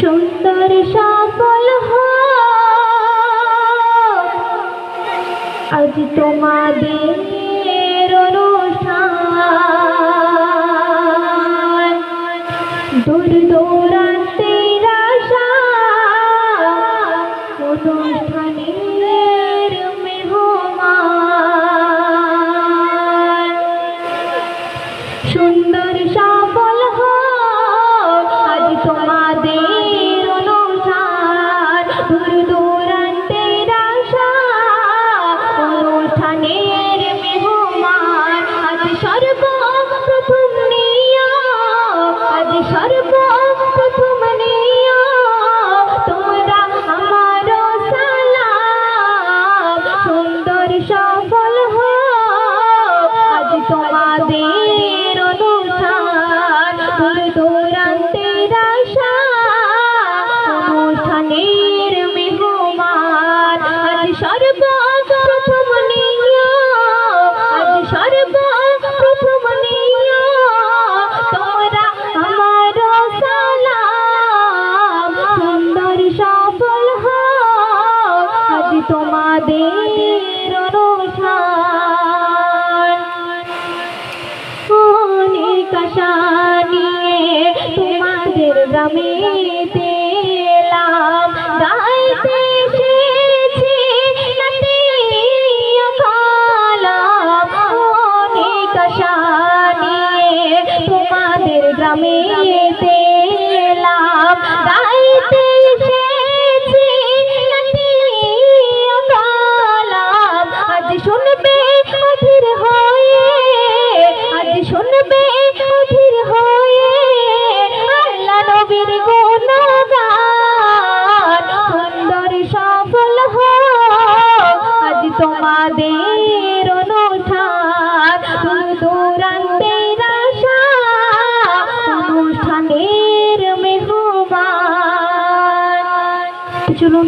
সুন্দর সফল আজ তোমাদের অনুষ্ঠান দূর দূরান্তের আশা অনুষ্ঠানের মেহমান সুন্দর সফল আজ তোমাদের অনুষ্ঠান দূর দূরান্তের আশা অনুষ্ঠানের মেহমান আজ সর্বপ্রথম নিয়া আজ সর্বপ্রথম নিয়া তোমরা আমার সালাম সুন্দর সফল আজ তোমাদের অনুষ্ঠান দূর দূরান্তের আশা অনুষ্ঠানের মেহমান আজ সর্বপ্রথম নিয়া আজ সর্বপ্রথম নিয়া তোমরা আমার সালাম সুন্দর সফল আজ তোমাদের অনুষ্ঠান অনেক আশা নিয়ে তোমাদের গ্রামেতে এলাম গাইতে এসেছি নাতিয়া কালাম অনেক আশা নিয়ে তোমাদের গ্রামেতে এলাম গাইতে এসেছি নাতিয়া কালাম আজ শুনবে অধীর হয়ে আজ শুনবে অধীর হয়ে আল্লাহ নবীর গুণগান সুন্দর সফল আজ তোমাদের অনুষ্ঠান দূর দূরান্তের আশা অনুষ্ঠানের মেহমান চলুন